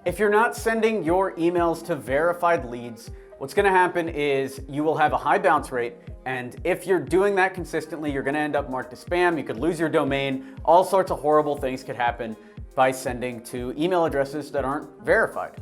If you're not sending your emails to verified leads, what's gonna happen is you will have a high bounce rate, and if you're doing that consistently, you're gonna end up marked as spam, you could lose your domain, all sorts of horrible things could happen by sending to email addresses that aren't verified.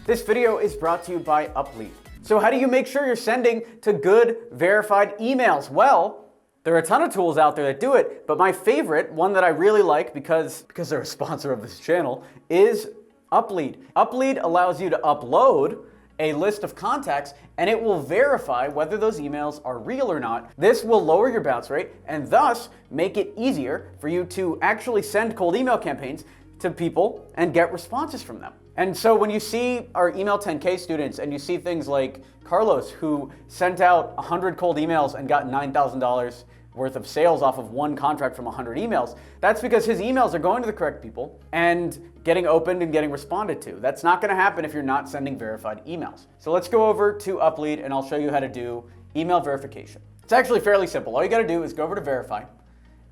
This video is brought to you by Uplead. So how do you make sure you're sending to good, verified emails? Well, there are a ton of tools out there that do it, but my favorite, one that I really like because they're a sponsor of this channel, is Uplead. Uplead allows you to upload a list of contacts and it will verify whether those emails are real or not. This will lower your bounce rate and thus make it easier for you to actually send cold email campaigns to people and get responses from them. And so when you see our Email 10K students and you see things like Carlos, who sent out 100 cold emails and got $9,000 worth of sales off of one contract from 100 emails, that's because his emails are going to the correct people and getting opened and getting responded to. That's not gonna happen if you're not sending verified emails. So let's go over to Uplead and I'll show you how to do email verification. It's actually fairly simple. All you gotta do is go over to verify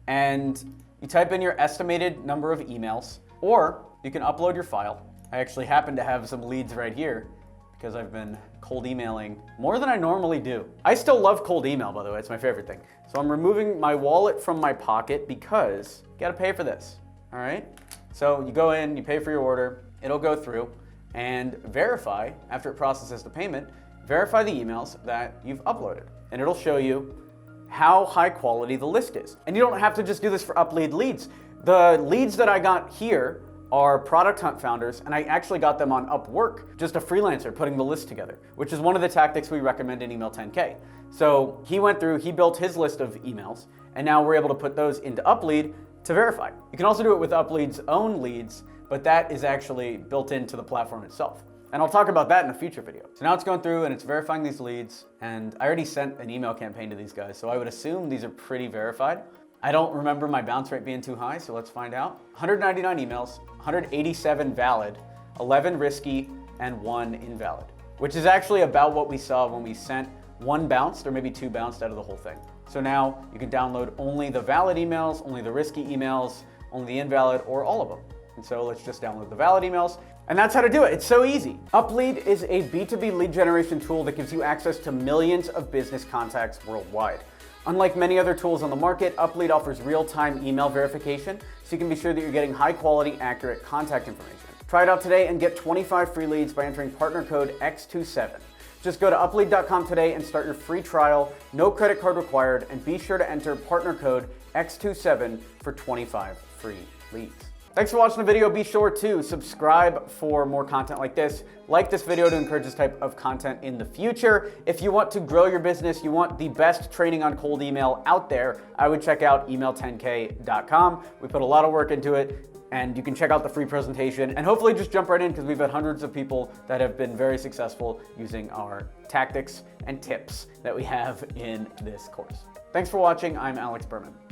and you type in your estimated number of emails, or you can upload your file. I actually happen to have some leads right here because I've been cold emailing more than I normally do. I still love cold email, by the way, it's my favorite thing. So I'm removing my wallet from my pocket because you gotta pay for this, all right? So you go in, you pay for your order, it'll go through and verify, after it processes the payment, verify the emails that you've uploaded. And it'll show you how high quality the list is. And you don't have to just do this for Uplead leads. The leads that I got here are product hunt founders, and I actually got them on Upwork, just a freelancer putting the list together, which is one of the tactics we recommend in Email 10K. So he went through, he built his list of emails, and now we're able to put those into Uplead to verify. You can also do it with Uplead's own leads, but that is actually built into the platform itself. And I'll talk about that in a future video. So now it's going through and it's verifying these leads, and I already sent an email campaign to these guys, so I would assume these are pretty verified. I don't remember my bounce rate being too high, so let's find out. 199 emails, 187 valid, 11 risky, and 1 invalid, which is actually about what we saw when we sent 1 bounced or maybe 2 bounced out of the whole thing. So now you can download only the valid emails, only the risky emails, only the invalid, or all of them. And so let's just download the valid emails. And that's how to do it. It's so easy. Uplead is a B2B lead generation tool that gives you access to millions of business contacts worldwide. Unlike many other tools on the market, Uplead offers real-time email verification, so you can be sure that you're getting high-quality, accurate contact information. Try it out today and get 25 free leads by entering partner code X27. Just go to uplead.com today and start your free trial, no credit card required, and be sure to enter partner code X27 for 25 free leads. Thanks for watching the video. Be sure to subscribe for more content like this. Like this video to encourage this type of content in the future. If you want to grow your business, you want the best training on cold email out there, I would check out email10k.com. We put a lot of work into it, and you can check out the free presentation and hopefully just jump right in because we've had hundreds of people that have been very successful using our tactics and tips that we have in this course. Thanks for watching. I'm Alex Berman.